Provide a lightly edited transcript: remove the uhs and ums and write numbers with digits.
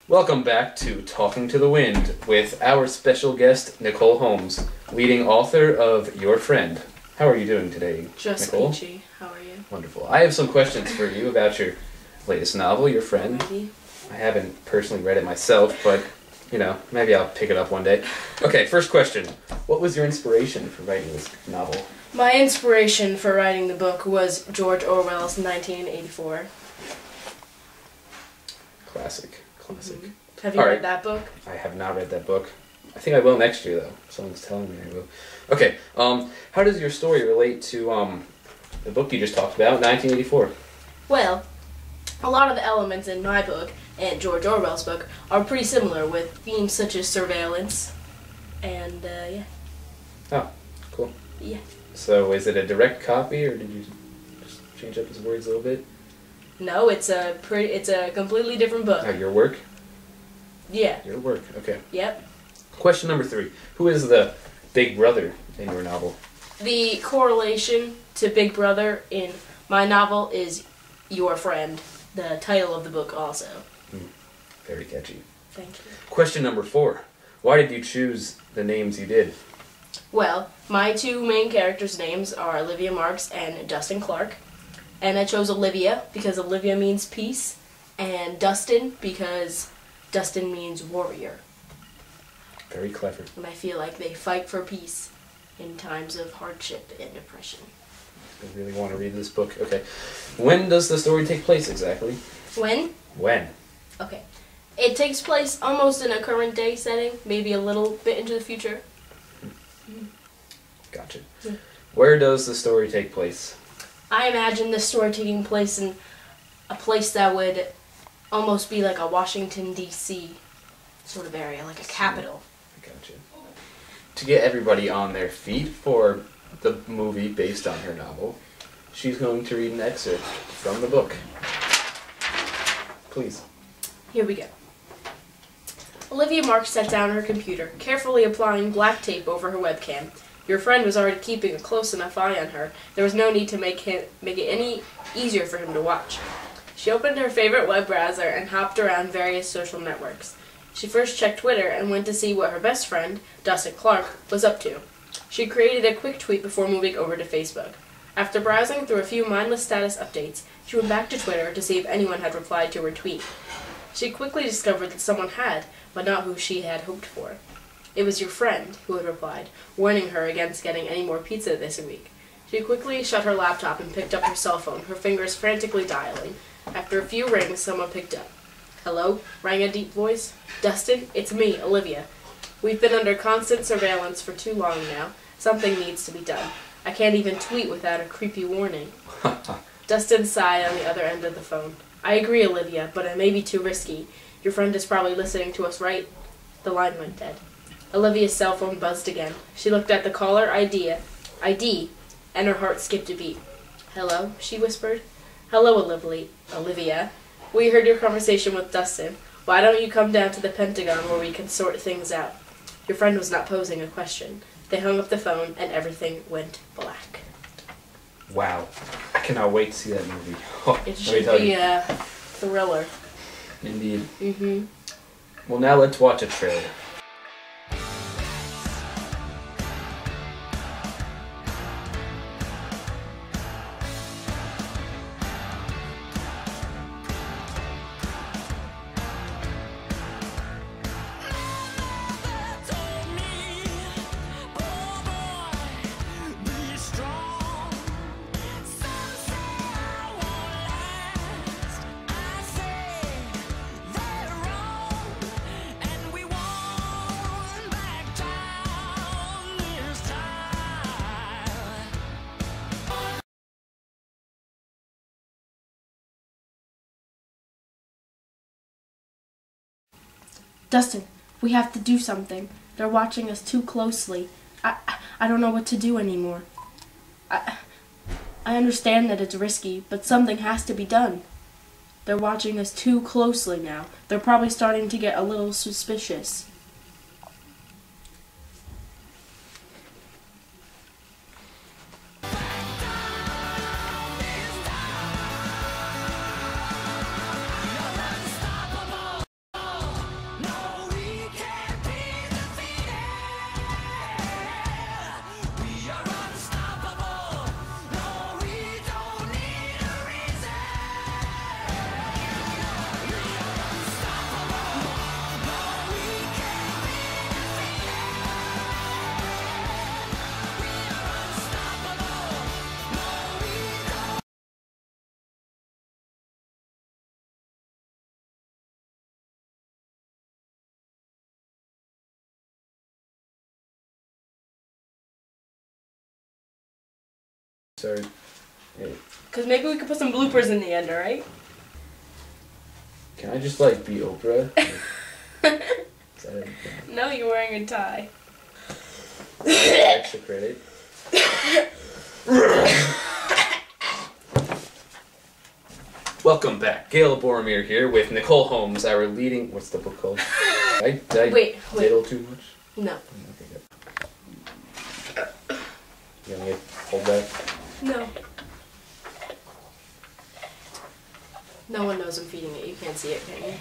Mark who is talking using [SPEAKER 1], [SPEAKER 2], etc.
[SPEAKER 1] Welcome back to Talking to the Wind with our special guest, Nicole Holmes, leading author of Your Friend. How are you doing today,
[SPEAKER 2] Just
[SPEAKER 1] Nicole?
[SPEAKER 2] peachy. How are you?
[SPEAKER 1] Wonderful. I have some questions for you about your latest novel, Your Friend.
[SPEAKER 2] Ready?
[SPEAKER 1] I haven't personally read it myself, but, you know, maybe I'll pick it up one day. Okay, first question. What was your inspiration for writing this novel?
[SPEAKER 2] My inspiration for writing the book was George Orwell's 1984.
[SPEAKER 1] Classic.
[SPEAKER 2] Have you
[SPEAKER 1] All
[SPEAKER 2] read
[SPEAKER 1] right.
[SPEAKER 2] that book?
[SPEAKER 1] I have not read that book. I think I will next year, though. Someone's telling me I will. Okay, how does your story relate to the book you just talked about, 1984?
[SPEAKER 2] Well, a lot of the elements in my book and George Orwell's book are pretty similar, with themes such as surveillance and, yeah.
[SPEAKER 1] Oh, cool.
[SPEAKER 2] Yeah.
[SPEAKER 1] So is it a direct copy, or did you just change up his words a little bit?
[SPEAKER 2] No, it's a completely different book.
[SPEAKER 1] Oh, your work?
[SPEAKER 2] Yeah.
[SPEAKER 1] Your work, okay.
[SPEAKER 2] Yep.
[SPEAKER 1] Question number 3. Who is the big brother in your novel?
[SPEAKER 2] The correlation to Big Brother in my novel is Your Friend, the title of the book also.
[SPEAKER 1] Very catchy.
[SPEAKER 2] Thank you.
[SPEAKER 1] Question number 4. Why did you choose the names you did?
[SPEAKER 2] Well, my two main characters' names are Olivia Marks and Dustin Clark. And I chose Olivia because Olivia means peace, and Dustin because Dustin means warrior.
[SPEAKER 1] Very clever.
[SPEAKER 2] And I feel like they fight for peace in times of hardship and oppression.
[SPEAKER 1] I really want to read this book. Okay. When does the story take place exactly?
[SPEAKER 2] When?
[SPEAKER 1] When?
[SPEAKER 2] Okay. It takes place almost in a current day setting, maybe a little bit into the future.
[SPEAKER 1] Gotcha.
[SPEAKER 2] Yeah.
[SPEAKER 1] Where does the story take place?
[SPEAKER 2] I imagine this story taking place in a place that would almost be like a Washington, D.C. sort of area, like a capital.
[SPEAKER 1] Gotcha. To get everybody on their feet for the movie based on her novel, she's going to read an excerpt from the book. Please.
[SPEAKER 2] Here we go. Olivia Marks set down her computer, carefully applying black tape over her webcam. Your friend was already keeping a close enough eye on her. There was no need to make it any easier for him to watch. She opened her favorite web browser and hopped around various social networks. She first checked Twitter and went to see what her best friend, Dustin Clark, was up to. She created a quick tweet before moving over to Facebook. After browsing through a few mindless status updates, she went back to Twitter to see if anyone had replied to her tweet. She quickly discovered that someone had, but not who she had hoped for. It was your friend who had replied, warning her against getting any more pizza this week. She quickly shut her laptop and picked up her cell phone, her fingers frantically dialing. After a few rings, someone picked up. "Hello?" rang a deep voice. "Dustin, it's me, Olivia. We've been under constant surveillance for too long now. Something needs to be done. I can't even tweet without a creepy warning." Dustin sighed on the other end of the phone. "I agree, Olivia, but it may be too risky. Your friend is probably listening to us, right?" The line went dead. Olivia's cell phone buzzed again. She looked at the caller ID, and her heart skipped a beat. "Hello?" she whispered. "Hello, Olivia. We heard your conversation with Dustin. Why don't you come down to the Pentagon where we can sort things out?" Your friend was not posing a question. They hung up the phone, and everything went black.
[SPEAKER 1] Wow. I cannot wait to see that movie. Oh,
[SPEAKER 2] It
[SPEAKER 1] let me
[SPEAKER 2] should
[SPEAKER 1] tell
[SPEAKER 2] be
[SPEAKER 1] you.
[SPEAKER 2] a thriller.
[SPEAKER 1] Indeed.
[SPEAKER 2] Mm-hmm.
[SPEAKER 1] Well, now let's watch a trailer.
[SPEAKER 2] Dustin, we have to do something. They're watching us too closely. I don't know what to do anymore. I understand that it's risky, but something has to be done. They're watching us too closely now. They're probably starting to get a little suspicious.
[SPEAKER 1] Sorry. Hey,
[SPEAKER 2] Because maybe we could put some bloopers in the end, alright?
[SPEAKER 1] can I just like be Oprah? Like, is that it?
[SPEAKER 2] No, you're wearing a tie.
[SPEAKER 1] Extra credit. Welcome back. Gail Boromir here with Nicole Holmes, our leading. What's the book called? Did I
[SPEAKER 2] Wait.
[SPEAKER 1] diddle too much?
[SPEAKER 2] No.
[SPEAKER 1] Okay, good. You want me to hold that?
[SPEAKER 2] No. No one knows I'm feeding it. You can't see it, can you?